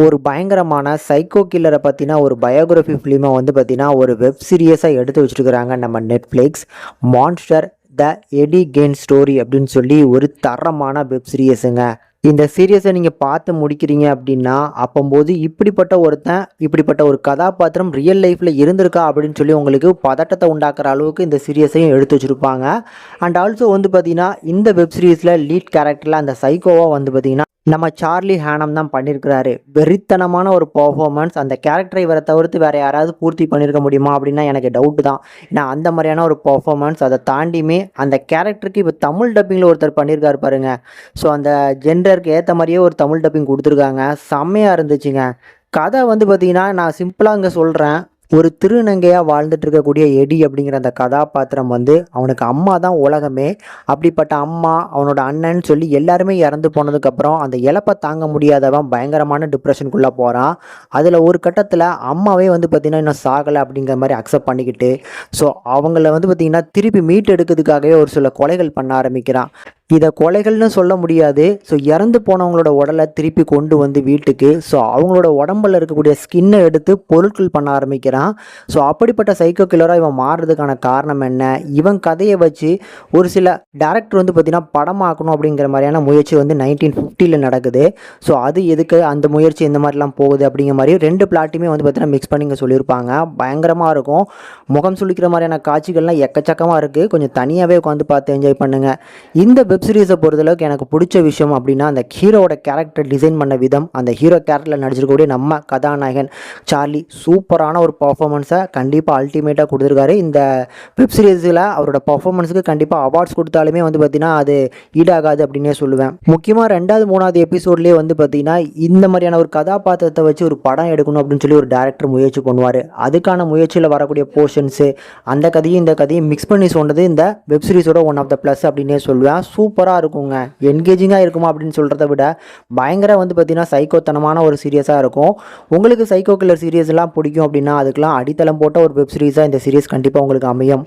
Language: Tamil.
ஒரு பயங்கரமான சைக்கோ கில்லரை பற்றின ஒரு பயோகிராஃபி ஃபிலிமை வந்து பார்த்தீங்கன்னா ஒரு வெப் சீரியஸாக எடுத்து வச்சுருக்கிறாங்க நம்ம நெட்ஃப்ளிக்ஸ். மான்ஸ்டர் த எடி கெயின் ஸ்டோரி அப்படின்னு சொல்லி ஒரு தரமான வெப் சீரியஸுங்க. இந்த சீரியஸை நீங்கள் பார்த்து முடிக்கிறீங்க அப்படின்னா அப்போது இப்படிப்பட்ட ஒரு கதாபாத்திரம் ரியல் லைஃப்பில் இருந்திருக்கா அப்படின்னு சொல்லி உங்களுக்கு பதட்டத்தை உண்டாக்குற அளவுக்கு இந்த சீரியஸையும் எடுத்து வச்சுருப்பாங்க. அண்ட் ஆல்சோ வந்து பார்த்தீங்கன்னா இந்த வெப் சீரிஸில் லீட் கேரக்டரில் அந்த சைக்கோவாக வந்து பார்த்தீங்கன்னா நம்ம சார்லி ஹேனம் தான் பண்ணியிருக்கிறாரு. வெறித்தனமான ஒரு பர்ஃபார்மன்ஸ். அந்த கேரக்டரை இவரை தவிர்த்து வேறு யாராவது பூர்த்தி பண்ணியிருக்க முடியுமா அப்படின்னா எனக்கு டவுட்டு தான். ஏன்னா அந்த மாதிரியான ஒரு பர்ஃபார்மன்ஸ். அதை தாண்டியுமே அந்த கேரக்டருக்கு இப்போ தமிழ் டப்பிங்கில் ஒருத்தர் பண்ணியிருக்காரு பாருங்க. ஸோ அந்த ஜெண்டருக்கு ஏற்ற மாதிரியே ஒரு தமிழ் டப்பிங் கொடுத்துருக்காங்க. செம்மையாக இருந்துச்சுங்க. கதை வந்து பார்த்திங்கன்னா நான் சிம்பிளாக இங்கே சொல்கிறேன். ஒரு திருநங்கையாக வாழ்ந்துட்டு இருக்கக்கூடிய எடி அப்படிங்கிற அந்த கதாபாத்திரம் வந்து அவனுக்கு அம்மா தான் உலகமே. அப்படிப்பட்ட அம்மா, அவனோட அண்ணன் சொல்லி எல்லாருமே இறந்து போனதுக்கப்புறம் அந்த இழப்பை தாங்க முடியாதவன் பயங்கரமான டிப்ரெஷனுக்குள்ளே போகிறான். அதில் ஒரு கட்டத்தில் அம்மாவே வந்து பார்த்திங்கன்னா இன்னும் சாகலை அப்படிங்கிற மாதிரி அக்செப்ட் பண்ணிக்கிட்டு ஸோ அவங்கள வந்து பார்த்திங்கன்னா திருப்பி மீட் எடுக்கிறதுக்காகவே ஒரு சில கொலைகள் பண்ண ஆரம்பிக்கிறான். இதை கொலைகள்னு சொல்ல முடியாது. ஸோ இறந்து போனவங்களோட உடலை திருப்பி கொண்டு வந்து வீட்டுக்கு அவங்களோட உடம்பில் இருக்கக்கூடிய ஸ்கின்னை எடுத்து பொருட்கள் பண்ண ஆரம்பிக்கிறான். ஸோ அப்படிப்பட்ட சைக்கோ கில்லராக இவன் மாறுறதுக்கான காரணம் என்ன? இவன் கதையை வச்சு ஒரு சில டேரக்டர் வந்து பார்த்திங்கன்னா படமாக்கணும் அப்படிங்கிற மாதிரியான முயற்சி வந்து 1950 நடக்குது. ஸோ அது எதுக்கு அந்த முயற்சி இந்த மாதிரிலாம் போகுது அப்படிங்கிற மாதிரி ரெண்டு பிளாட்டுமே வந்து பார்த்திங்கன்னா மிக்ஸ் பண்ணிங்க சொல்லியிருப்பாங்க. பயங்கரமாக இருக்கும். முகம் சுளிக்கிற மாதிரியான காட்சிகள்லாம் எக்கச்சக்கமாக இருக்குது. கொஞ்சம் தனியாகவே உட்காந்து பார்த்து என்ஜாய் பண்ணுங்கள். இந்த வெப் சீரிஸை பொறுத்தளவுக்கு எனக்கு பிடிச்ச விஷயம் அப்படின்னா அந்த ஹீரோவோட கேரக்டர் டிசைன் பண்ண விதம். அந்த ஹீரோ கேரக்டரில் நடிச்சிருக்கக்கூடிய நம்ம கதாநாயகன் சார்லி சூப்பரான ஒரு பர்ஃபார்மன்ஸை கண்டிப்பாக அல்டிமேட்டாக கொடுத்துருக்காரு. இந்த வெப் சீரிஸில் அவரோட பர்ஃபார்மன்ஸுக்கு கண்டிப்பாக அவார்ட்ஸ் கொடுத்தாலுமே வந்து பார்த்திங்கன்னா அது ஈடாகாது அப்படின்னே சொல்லுவேன். முக்கியமாக 2வது 3வது எபிசோட்லேயே வந்து பார்த்திங்கன்னா இந்த மாதிரியான ஒரு கதாபாத்திரத்தை வச்சு ஒரு படம் எடுக்கணும் அப்படின்னு சொல்லி ஒரு டேரக்டர் முயற்சி பண்ணுவார். அதுக்கான முயற்சியில் வரக்கூடிய போர்ஷன்ஸு அந்த கதையும் இந்த கதையும் மிக்ஸ் பண்ணி சொன்னது இந்த வெப் சீரிஸோட ஒன் ஆஃப் த ப்ளஸ் அப்படின்னே சொல்லுவேன். சூப்பராக இருக்குங்க. என்கேஜிங்காக இருக்குமா அப்படின்னு சொல்கிறத விட பயங்கர வந்து பார்த்திங்கன்னா சைக்கோத்தனமான ஒரு சீரியஸாக இருக்கும். உங்களுக்கு சைக்கோ கில்லர் சீரியஸ்லாம் பிடிக்கும் அப்படின்னா அதுக்கெலாம் அடித்தளம் போட்ட ஒரு வெப் சீரிஸாக இந்த சீரியஸ் கண்டிப்பாக உங்களுக்கு அமையும்.